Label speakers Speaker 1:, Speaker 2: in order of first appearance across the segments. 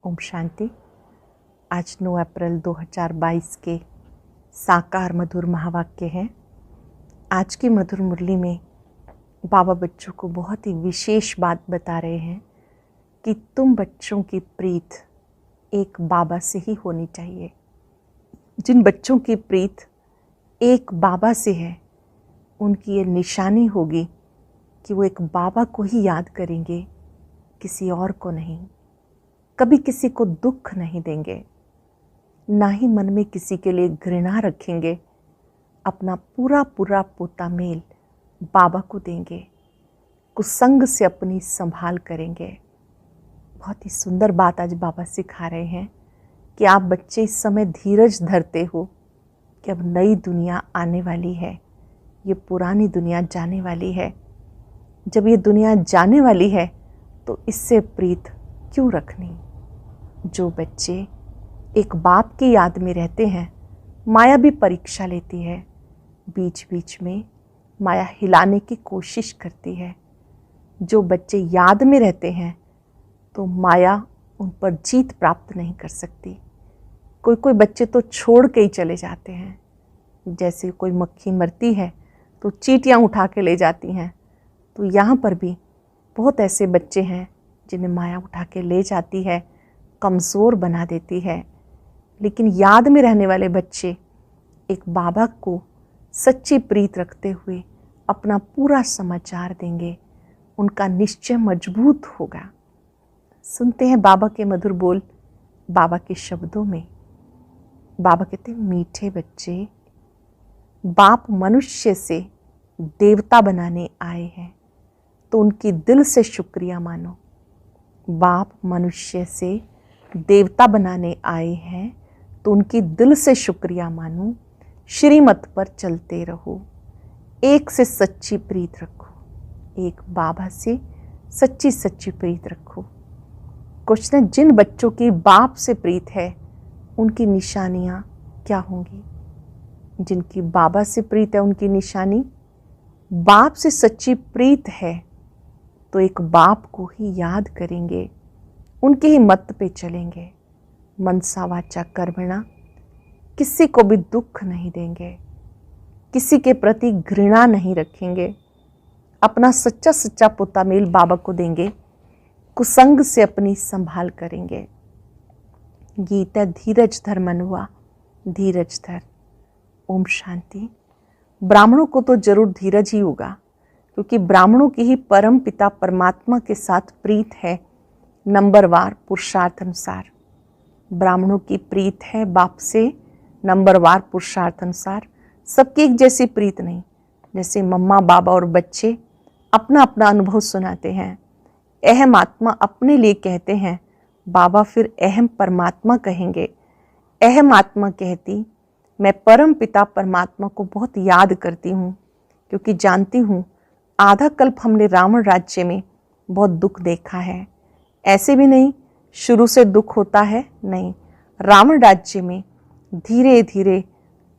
Speaker 1: ओम शांति। आज 9 अप्रैल 2022 के साकार मधुर महावाक्य हैं। आज की मधुर मुरली में बाबा बच्चों को बहुत ही विशेष बात बता रहे हैं कि तुम बच्चों की प्रीत एक बाबा से ही होनी चाहिए। जिन बच्चों की प्रीत एक बाबा से है, उनकी ये निशानी होगी कि वो एक बाबा को ही याद करेंगे, किसी और को नहीं। कभी किसी को दुख नहीं देंगे, ना ही मन में किसी के लिए घृणा रखेंगे। अपना पूरा पूरा पोता मेल बाबा को देंगे, कुसंग से अपनी संभाल करेंगे। बहुत ही सुंदर बात आज बाबा सिखा रहे हैं कि आप बच्चे इस समय धीरज धरते हो कि अब नई दुनिया आने वाली है, ये पुरानी दुनिया जाने वाली है। जब ये दुनिया जाने वाली है तो इससे प्रीत क्यों रखनी। जो बच्चे एक बाप की याद में रहते हैं, माया भी परीक्षा लेती है। बीच बीच में माया हिलाने की कोशिश करती है। जो बच्चे याद में रहते हैं तो माया उन पर जीत प्राप्त नहीं कर सकती। कोई कोई बच्चे तो छोड़ के ही चले जाते हैं। जैसे कोई मक्खी मरती है तो चींटियाँ उठा के ले जाती हैं, तो यहाँ पर भी बहुत ऐसे बच्चे हैं जिन्हें माया उठा के ले जाती है, कमज़ोर बना देती है। लेकिन याद में रहने वाले बच्चे एक बाबा को सच्ची प्रीत रखते हुए अपना पूरा समाचार देंगे, उनका निश्चय मजबूत होगा। सुनते हैं बाबा के मधुर बोल, बाबा के शब्दों में। बाबा कहते हैं, मीठे बच्चे, बाप मनुष्य से देवता बनाने आए हैं तो उनकी दिल से शुक्रिया मानो। बाप मनुष्य से देवता बनाने आए हैं तो उनकी दिल से शुक्रिया मानो। श्रीमत पर चलते रहो, एक से सच्ची प्रीत रखो, एक बाबा से सच्ची सच्ची प्रीत रखो। कुछ न जिन बच्चों की बाप से प्रीत है, उनकी निशानियाँ क्या होंगी। जिनकी बाबा से प्रीत है, उनकी निशानी बाप से सच्ची प्रीत है तो एक बाप को ही याद करेंगे, उनके ही मत पे चलेंगे। मनसा वाचा कर्मणा, किसी को भी दुख नहीं देंगे, किसी के प्रति घृणा नहीं रखेंगे। अपना सच्चा सच्चा पोता मेल बाबा को देंगे, कुसंग से अपनी संभाल करेंगे। गीता धीरज धर मनुआ, धीरज धर। ओम शांति। ब्राह्मणों को तो जरूर धीरज ही होगा, क्योंकि ब्राह्मणों की ही परम पिता परमात्मा के साथ प्रीत है, नंबरवार पुरुषार्थ अनुसार। ब्राह्मणों की प्रीत है बाप से नंबरवार पुरुषार्थ अनुसार। सबकी एक जैसी प्रीत नहीं। जैसे मम्मा बाबा और बच्चे अपना अपना अनुभव सुनाते हैं, अहम आत्मा अपने लिए कहते हैं, बाबा फिर अहम परमात्मा कहेंगे। अहम आत्मा कहती, मैं परम पिता परमात्मा को बहुत याद करती हूँ, क्योंकि जानती हूँ आधा कल्प हमने रावण राज्य में बहुत दुख देखा है। ऐसे भी नहीं शुरू से दुख होता है, नहीं, रावण राज्य में धीरे धीरे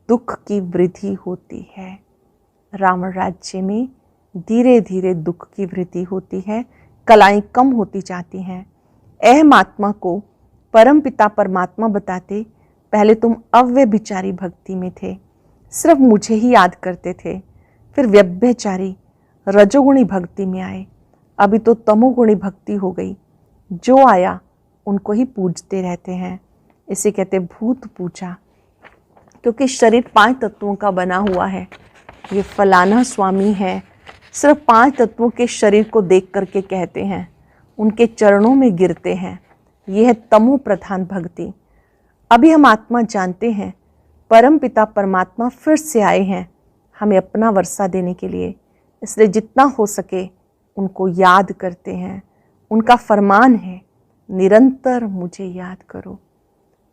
Speaker 1: दुख की वृद्धि होती है। रावण राज्य में धीरे धीरे दुख की वृद्धि होती है, कलाएं कम होती जाती हैं। अहम आत्मा को परम पिता परमात्मा बताते, पहले तुम अव्यभिचारी भक्ति में थे, सिर्फ मुझे ही याद करते थे। फिर व्यभिचारी रजोगुणी भक्ति में आए, अभी तो तमोगुणी भक्ति हो गई। जो आया उनको ही पूजते रहते हैं। इसे कहते भूत पूजा, क्योंकि शरीर 5 तत्वों का बना हुआ है। ये फलाना स्वामी है, सिर्फ 5 तत्वों के शरीर को देख करके कहते हैं, उनके चरणों में गिरते हैं। यह है तमो प्रधान भक्ति। अभी हम आत्मा जानते हैं, परम पिता परमात्मा फिर से आए हैं हमें अपना वर्षा देने के लिए, इसलिए जितना हो सके उनको याद करते हैं। उनका फरमान है, निरंतर मुझे याद करो।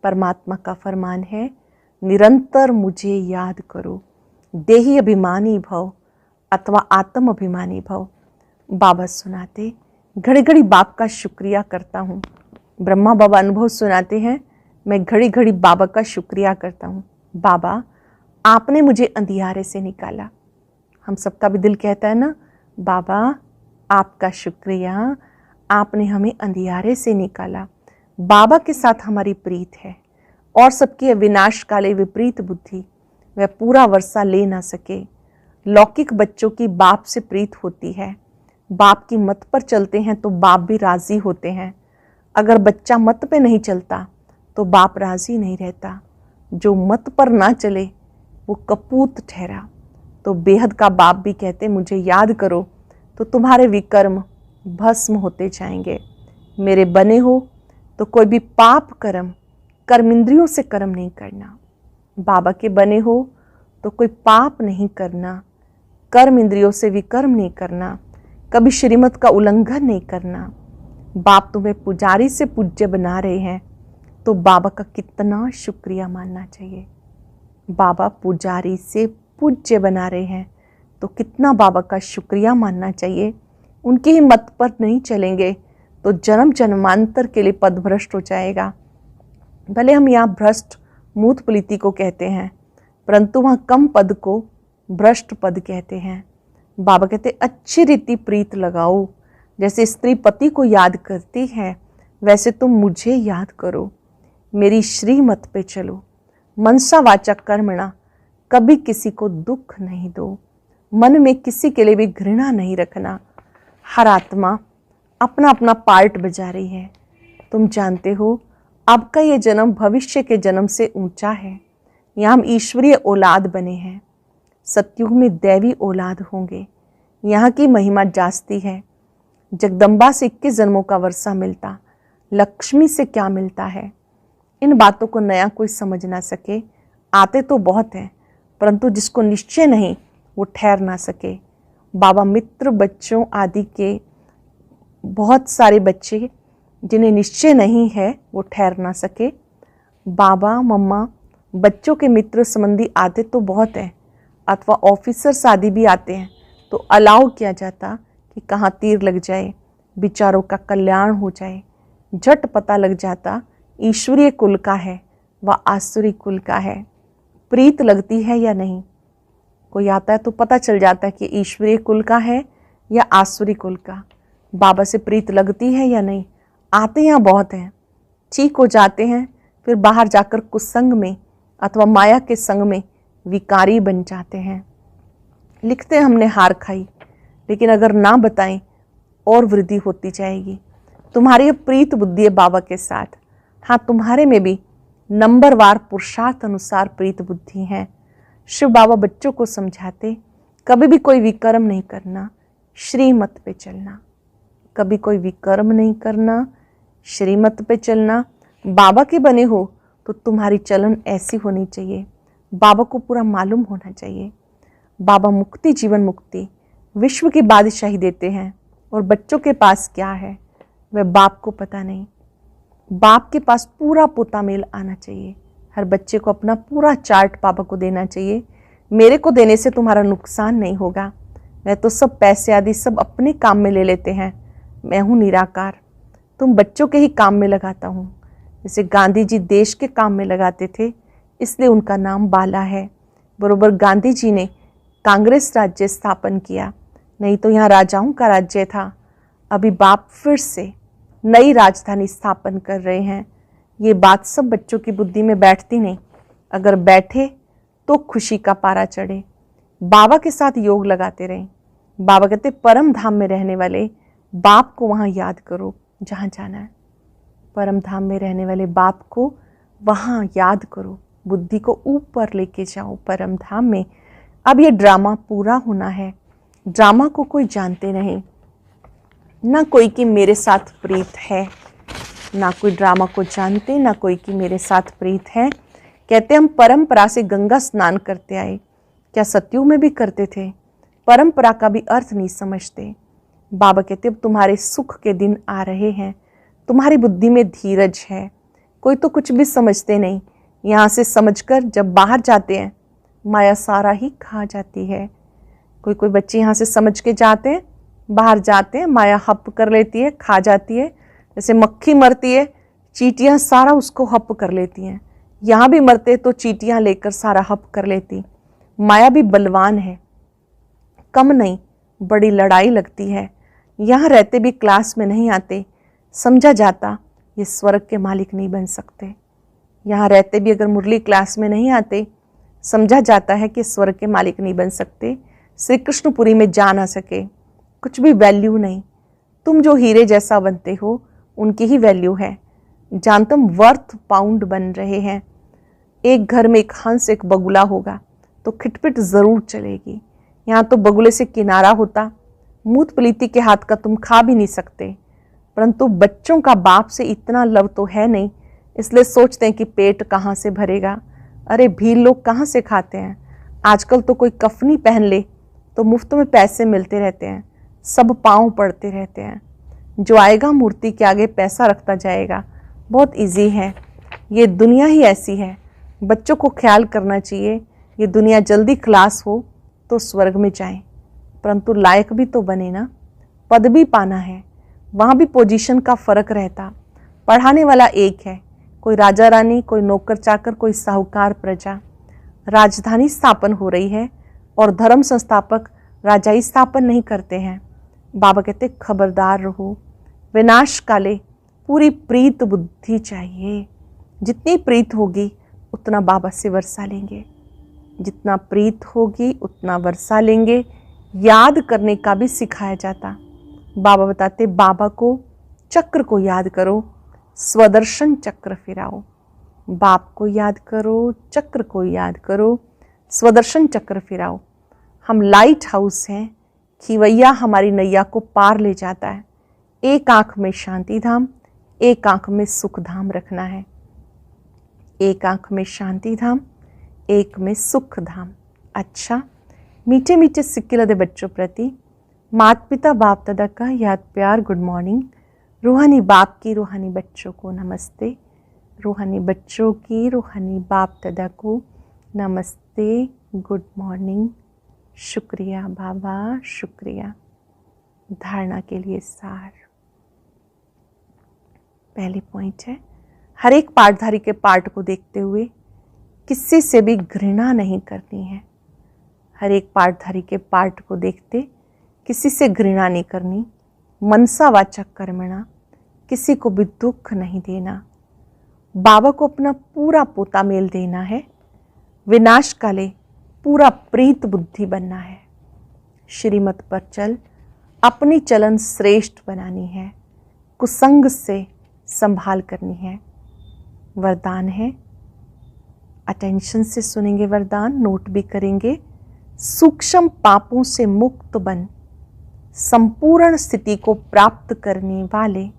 Speaker 1: परमात्मा का फरमान है, निरंतर मुझे याद करो। देही अभिमानी भव अथवा आत्म अभिमानी भव। बाबा सुनाते, घड़ी घड़ी बाप का शुक्रिया करता हूँ। ब्रह्मा बाबा अनुभव सुनाते हैं, मैं घड़ी घड़ी बाबा का शुक्रिया करता हूँ। बाबा, आपने मुझे अंधियारे से निकाला। हम सबका भी दिल कहता है ना, बाबा आपका शुक्रिया, आपने हमें अंधियारे से निकाला। बाबा के साथ हमारी प्रीत है और सबकी विनाश काले विपरीत बुद्धि वह पूरा वर्षा ले ना सके। लौकिक बच्चों की बाप से प्रीत होती है, बाप की मत पर चलते हैं तो बाप भी राजी होते हैं। अगर बच्चा मत पे नहीं चलता तो बाप राजी नहीं रहता। जो मत पर ना चले वो कपूत ठहरा। तो बेहद का बाप भी कहते मुझे याद करो तो तुम्हारे विकर्म भस्म होते जाएंगे। मेरे बने हो तो कोई भी पाप कर्म इंद्रियों से कर्म नहीं करना। बाबा के बने हो तो कोई पाप नहीं करना, कर्म इंद्रियों से विकर्म नहीं करना, कभी श्रीमत का उल्लंघन नहीं करना। बाप तुम्हें पुजारी से पूज्य बना रहे हैं तो बाबा का कितना शुक्रिया मानना चाहिए। बाबा पुजारी से पूज्य बना रहे हैं तो कितना बाबा का शुक्रिया मानना चाहिए। उनकी ही मत पर नहीं चलेंगे तो जन्म जन्मांतर के लिए पद भ्रष्ट हो जाएगा। भले हम यहाँ भ्रष्ट मूत प्रीति को कहते हैं, परंतु वहाँ कम पद को भ्रष्ट पद कहते हैं। बाबा कहते अच्छी रीति प्रीत लगाओ। जैसे स्त्री पति को याद करती है वैसे तुम मुझे याद करो। मेरी श्रीमत पे चलो। मनसा वाचा कर्मणा, कभी किसी को दुख नहीं दो। मन में किसी के लिए भी घृणा नहीं रखना। हर आत्मा अपना अपना पार्ट बजा रही है। तुम जानते हो आपका ये जन्म भविष्य के जन्म से ऊंचा है। यहाँ हम ईश्वरीय औलाद बने हैं, सतयुग में दैवी औलाद होंगे। यहाँ की महिमा जास्ती है। जगदम्बा से 21 जन्मों का वर्षा मिलता, लक्ष्मी से क्या मिलता है। इन बातों को नया कोई समझ ना सके। आते तो बहुत हैं, परंतु जिसको निश्चय नहीं वो ठहर ना सके। बाबा मित्र बच्चों आदि के बहुत सारे बच्चे जिन्हें निश्चय नहीं है वो ठहर ना सके। बाबा मम्मा बच्चों के मित्र संबंधी आते तो बहुत हैं, अथवा ऑफिसर्स आदि भी आते हैं, तो अलाउ किया जाता कि कहाँ तीर लग जाए, विचारों का कल्याण हो जाए। झट पता लग जाता ईश्वरीय कुल का है व आसुरी कुल का है, प्रीत लगती है या नहीं। कोई आता है तो पता चल जाता है कि ईश्वरीय कुल का है या आसुरी कुल का। बाबा से प्रीत लगती है या नहीं। आते यहाँ बहुत हैं, ठीक हो जाते हैं, फिर बाहर जाकर कुसंग में अथवा माया के संग में विकारी बन जाते हैं। लिखते हैं हमने हार खाई, लेकिन अगर ना बताएं और वृद्धि होती जाएगी। तुम्हारी प्रीत बुद्धि है बाबा के साथ। हाँ, तुम्हारे में भी नंबरवार पुरुषार्थ अनुसार प्रीत बुद्धि है। शिव बाबा बच्चों को समझाते कभी भी कोई विकर्म नहीं करना, श्रीमत पे चलना। कभी कोई विकर्म नहीं करना, श्रीमत पे चलना। बाबा के बने हो तो तुम्हारी चलन ऐसी होनी चाहिए। बाबा को पूरा मालूम होना चाहिए। बाबा मुक्ति जीवन मुक्ति विश्व की बादशाही देते हैं, और बच्चों के पास क्या है वह बाप को पता नहीं। बाप के पास पूरा पोता मेल आना चाहिए। हर बच्चे को अपना पूरा चार्ट पापा को देना चाहिए। मेरे को देने से तुम्हारा नुकसान नहीं होगा। मैं तो सब पैसे आदि सब अपने काम में ले लेते हैं। मैं हूँ निराकार, तुम बच्चों के ही काम में लगाता हूँ। जैसे गांधी जी देश के काम में लगाते थे, इसलिए उनका नाम बाला है। बरोबर गांधी जी ने कांग्रेस राज्य स्थापन किया, नहीं तो यहाँ राजाओं का राज्य था। अभी बाप फिर से नई राजधानी स्थापन कर रहे हैं। ये बात सब बच्चों की बुद्धि में बैठती नहीं। अगर बैठे तो खुशी का पारा चढ़े। बाबा के साथ योग लगाते रहें। बाबा कहते परम धाम में रहने वाले बाप को वहाँ याद करो जहाँ जाना है। परम धाम में रहने वाले बाप को वहाँ याद करो, बुद्धि को ऊपर लेके जाओ परम धाम में। अब ये ड्रामा पूरा होना है। ड्रामा को कोई जानते नहीं, ना कोई की मेरे साथ प्रीत है, ना कोई ड्रामा को जानते, ना कोई की मेरे साथ प्रीत है। कहते हम परंपरा से गंगा स्नान करते आए, क्या सतयुग में भी करते थे? परंपरा का भी अर्थ नहीं समझते। बाबा कहते अब तुम्हारे सुख के दिन आ रहे हैं, तुम्हारी बुद्धि में धीरज है। कोई तो कुछ भी समझते नहीं, यहाँ से समझकर जब बाहर जाते हैं माया सारा ही खा जाती है। कोई कोई बच्चे यहाँ से समझ के जाते हैं, बाहर जाते हैं, माया हप कर लेती है, खा जाती है। जैसे मक्खी मरती है, चींटियाँ सारा उसको हप कर लेती हैं। यहाँ भी मरते तो चींटियाँ लेकर सारा हप कर लेती। माया भी बलवान है, कम नहीं, बड़ी लड़ाई लगती है। यहाँ रहते भी क्लास में नहीं आते, समझा जाता ये स्वर्ग के मालिक नहीं बन सकते। यहाँ रहते भी अगर मुरली क्लास में नहीं आते, समझा जाता है कि स्वर्ग के मालिक नहीं बन सकते, श्री कृष्णपुरी में जा ना सके, कुछ भी वैल्यू नहीं। तुम जो हीरे जैसा बनते हो उनकी ही वैल्यू है। जान तुम वर्थ पाउंड बन रहे हैं। एक घर में एक हंस एक बगुला होगा तो खिटपिट ज़रूर चलेगी। यहाँ तो बगुले से किनारा होता, मूत पलीती के हाथ का तुम खा भी नहीं सकते। परंतु बच्चों का बाप से इतना लव तो है नहीं, इसलिए सोचते हैं कि पेट कहाँ से भरेगा। अरे भील लोग कहाँ से खाते हैं। आजकल तो कोई कफनी पहन ले तो मुफ्त में पैसे मिलते रहते हैं, सब पाँव पड़ते रहते हैं। जो आएगा मूर्ति के आगे पैसा रखता जाएगा। बहुत इजी है, ये दुनिया ही ऐसी है। बच्चों को ख्याल करना चाहिए, ये दुनिया जल्दी खलास हो तो स्वर्ग में जाएं, परंतु लायक भी तो बने ना। पद भी पाना है, वहाँ भी पोजीशन का फ़र्क रहता। पढ़ाने वाला एक है, कोई राजा रानी, कोई नौकर चाकर, कोई साहूकार प्रजा। राजधानी स्थापन हो रही है और धर्म संस्थापक राजाई स्थापन नहीं करते हैं। बाबा कहते खबरदार रहो, विनाश काले पूरी प्रीत बुद्धि चाहिए। जितनी प्रीत होगी उतना बाबा से वर्षा लेंगे, जितना प्रीत होगी उतना वर्षा लेंगे। याद करने का भी सिखाया जाता। बाबा बताते बाबा को चक्र को याद करो, स्वदर्शन चक्र फिराओ। बाप को याद करो, चक्र को याद करो, स्वदर्शन चक्र फिराओ। हम लाइट हाउस हैं, खिवैया हमारी नैया को पार ले जाता है। एक आंख में शांति धाम, एक आंख में सुख धाम रखना है। एक आंख में शांति धाम, एक में सुख धाम। अच्छा, मीठे मीठे सिक्के लदे बच्चों प्रति माता पिता बाप दादा का याद प्यार गुड मॉर्निंग। रूहानी बाप की रूहानी बच्चों को नमस्ते, रूहानी बच्चों की रूहानी बाप दादा को नमस्ते, गुड मॉर्निंग। शुक्रिया बाबा, शुक्रिया। धारणा के लिए सार। पहली पॉइंट है, हर एक पाठधारी के पाठ को देखते हुए किसी से भी घृणा नहीं करनी है। हर एक पाठधारी के पाठ को देखते किसी से घृणा नहीं करनी। मनसावाचक कर्मणा, किसी को भी दुख नहीं देना। बाबा को अपना पूरा पोता मेल देना है। विनाश काले पूरा प्रीत बुद्धि बनना है। श्रीमत पर चल, अपनी चलन श्रेष्ठ बनानी है। कुसंग से संभाल करनी है। वरदान है, अटेंशन से सुनेंगे वरदान, नोट भी करेंगे। सूक्ष्म पापों से मुक्त बन, संपूर्ण स्थिति को प्राप्त करने वाले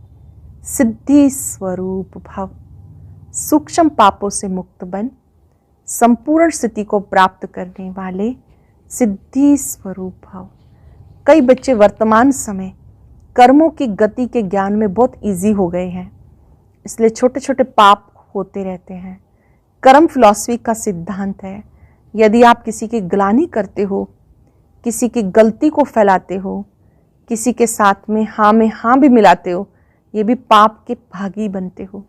Speaker 1: सिद्धि स्वरूप भव। सूक्ष्म पापों से मुक्त बन, संपूर्ण स्थिति को प्राप्त करने वाले सिद्धि स्वरूप भव। कई बच्चे वर्तमान समय कर्मों की गति के ज्ञान में बहुत इजी हो गए हैं, इसलिए छोटे छोटे पाप होते रहते हैं। कर्म फिलॉसफी का सिद्धांत है, यदि आप किसी की ग्लानि करते हो, किसी की गलती को फैलाते हो, किसी के साथ में हाँ भी मिलाते हो, ये भी पाप के भागी बनते हो।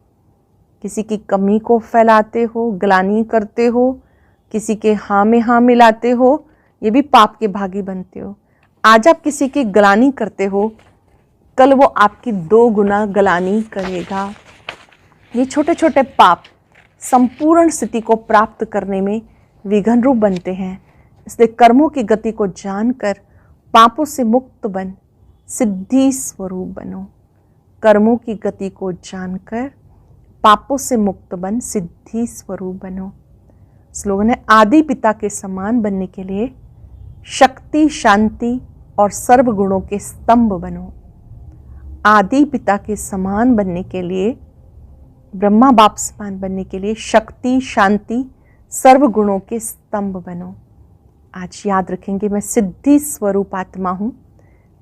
Speaker 1: किसी की कमी को फैलाते हो, ग्लानि करते हो, किसी के हाँ में हाँ मिलाते हो, ये भी पाप के भागी बनते हो। आज आप किसी की ग्लानि करते हो, कल वो आपकी 2 गुना ग्लानि करेगा। ये छोटे छोटे पाप संपूर्ण स्थिति को प्राप्त करने में विघ्न रूप बनते हैं। इसलिए कर्मों की गति को जानकर पापों से मुक्त बन, सिद्धि स्वरूप बनो। कर्मों की गति को जानकर पापों से मुक्त बन, सिद्धि स्वरूप बनो। स्लोगन है, आदि पिता के समान बनने के लिए शक्ति, शांति और सर्व गुणों के स्तंभ बनो। आदि पिता के समान बनने के लिए, ब्रह्मा बाप समान बनने के लिए शक्ति, शांति, सर्व गुणों के स्तंभ बनो। आज याद रखेंगे, मैं सिद्धि स्वरूप आत्मा हूँ।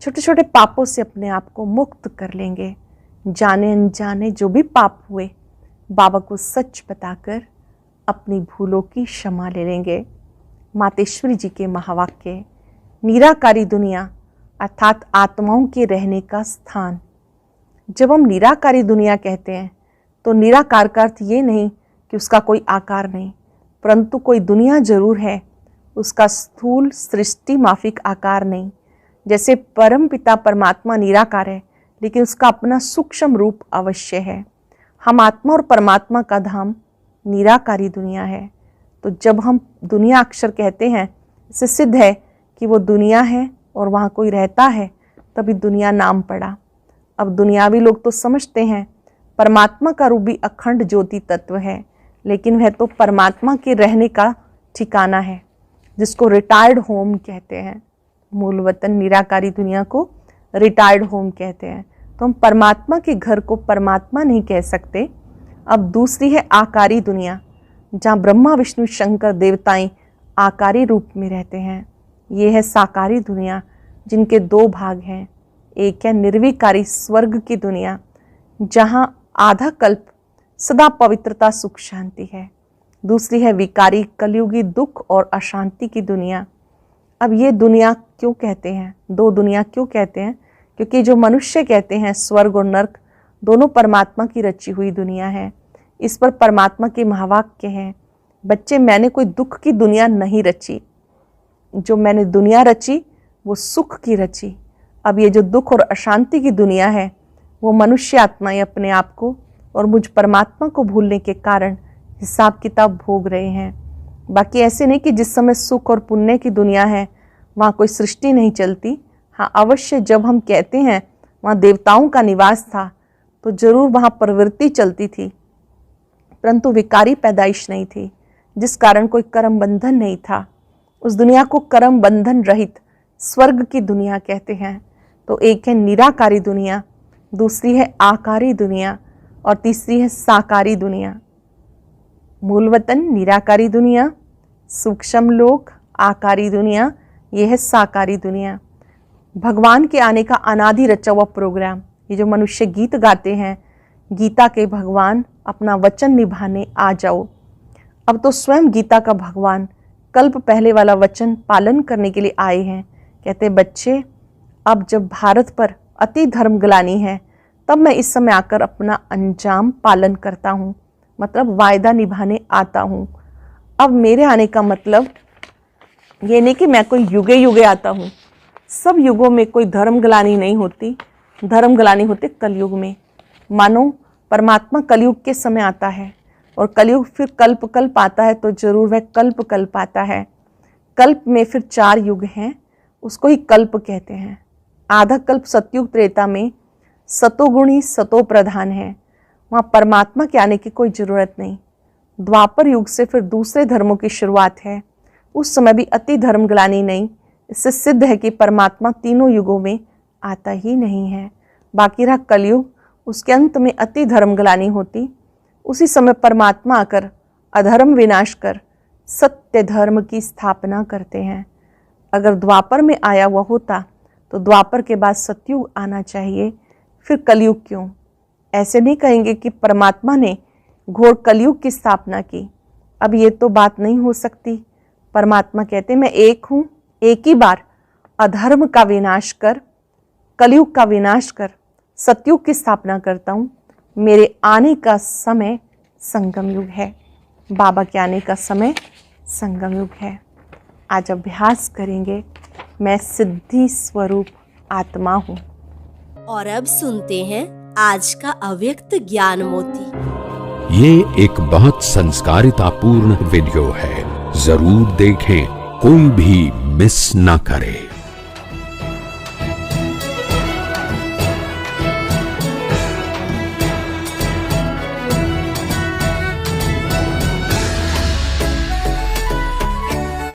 Speaker 1: छोटे छोटे पापों से अपने आप को मुक्त कर लेंगे। जाने अनजाने जो भी पाप हुए, बाबा को सच बताकर अपनी भूलों की क्षमा ले लेंगे। मातेश्वरी जी के महावाक्य, निराकारी दुनिया अर्थात आत्माओं के रहने का स्थान। जब हम निराकारी दुनिया कहते हैं तो निराकार का अर्थ ये नहीं कि उसका कोई आकार नहीं, परंतु कोई दुनिया जरूर है, उसका स्थूल सृष्टि माफिक आकार नहीं। जैसे परम पिता परमात्मा निराकार है, लेकिन उसका अपना सूक्ष्म रूप अवश्य है। हम आत्मा और परमात्मा का धाम निराकारी दुनिया है। तो जब हम दुनिया अक्षर कहते हैं, इससे सिद्ध है कि वो दुनिया है और वहाँ कोई रहता है, तभी दुनिया नाम पड़ा। अब दुनियावी लोग तो समझते हैं परमात्मा का रूप भी अखंड ज्योति तत्व है, लेकिन वह तो परमात्मा के रहने का ठिकाना है, जिसको रिटायर्ड होम कहते हैं। मूल वतन निराकारी दुनिया को रिटायर्ड होम कहते हैं। तो हम परमात्मा के घर को परमात्मा नहीं कह सकते। अब दूसरी है आकारी दुनिया, जहाँ ब्रह्मा विष्णु शंकर देवताएं आकारी रूप में रहते हैं। ये है साकारी दुनिया, जिनके दो भाग हैं। एक है निर्विकारी स्वर्ग की दुनिया, जहाँ आधा कल्प सदा पवित्रता सुख शांति है। दूसरी है विकारी कलयुगी दुख और अशांति की दुनिया। अब ये दुनिया क्यों कहते हैं, दो दुनिया क्यों कहते हैं? क्योंकि जो मनुष्य कहते हैं स्वर्ग और नर्क दोनों परमात्मा की रची हुई दुनिया है। इस पर परमात्मा के महावाक्य हैं, बच्चे मैंने कोई दुख की दुनिया नहीं रची, जो मैंने दुनिया रची वो सुख की रची। अब ये जो दुख और अशांति की दुनिया है, वो मनुष्य आत्माएं अपने आप को और मुझ परमात्मा को भूलने के कारण हिसाब किताब भोग रहे हैं। बाकी ऐसे नहीं कि जिस समय सुख और पुण्य की दुनिया है वहाँ कोई सृष्टि नहीं चलती। हाँ, अवश्य जब हम कहते हैं वहाँ देवताओं का निवास था तो जरूर वहाँ प्रवृत्ति चलती थी, परंतु विकारी पैदाइश नहीं थी, जिस कारण कोई कर्म बंधन नहीं था। उस दुनिया को कर्म बंधन रहित स्वर्ग की दुनिया कहते हैं। तो एक है निराकारी दुनिया, दूसरी है आकारी दुनिया और तीसरी है साकारी दुनिया। मूल वतन निराकारी दुनिया, सूक्ष्म लोक आकारी दुनिया, यह है साकारी दुनिया। भगवान के आने का अनादि रचा हुआ प्रोग्राम। ये जो मनुष्य गीत गाते हैं, गीता के भगवान अपना वचन निभाने आ जाओ। अब तो स्वयं गीता का भगवान कल्प पहले वाला वचन पालन करने के लिए आए हैं। कहते बच्चे, अब जब भारत पर अति धर्म ग्लानि है, तब मैं इस समय आकर अपना अंजाम पालन करता हूँ, मतलब वायदा निभाने आता हूँ। अब मेरे आने का मतलब ये नहीं कि मैं कोई युगे युगे आता हूँ। सब युगों में कोई धर्म ग्लानि नहीं होती, धर्म ग्लानि होते कलयुग में। मानो परमात्मा कलयुग के समय आता है और कलयुग फिर कल्प कल्प आता है, तो जरूर वह कल्प कल्प आता है। कल्प में फिर 4 युग हैं, उसको ही कल्प कहते हैं। आधा कल्प सतयुग त्रेता में सतोगुणी सतो प्रधान है, वहाँ परमात्मा के आने की कोई ज़रूरत नहीं। द्वापर युग से फिर दूसरे धर्मों की शुरुआत है, उस समय भी अति धर्म ग्लानि नहीं। इससे सिद्ध है कि परमात्मा तीनों युगों में आता ही नहीं है। बाकी रहा कलयुग, उसके अंत में अति धर्म ग्लानि होती। उसी समय परमात्मा आकर अधर्म विनाश कर सत्य धर्म की स्थापना करते हैं। अगर द्वापर में आया हुआ होता तो द्वापर के बाद सतयुग आना चाहिए, फिर कलयुग क्यों? ऐसे नहीं कहेंगे कि परमात्मा ने घोर कलयुग की स्थापना की। अब ये तो बात नहीं हो सकती। परमात्मा कहते मैं एक हूँ, एक ही बार अधर्म का विनाश कर, कलयुग का विनाश कर सतयुग की स्थापना करता हूँ। मेरे आने का समय संगम युग है। बाबा के आने का समय संगम युग है। आज अभ्यास करेंगे, मैं सिद्धि स्वरूप आत्मा हूँ।
Speaker 2: और अब सुनते हैं आज का अव्यक्त ज्ञान मोती।
Speaker 3: ये एक बहुत संस्कारितापूर्ण वीडियो है, जरूर देखें, कोई भी मिस ना करे।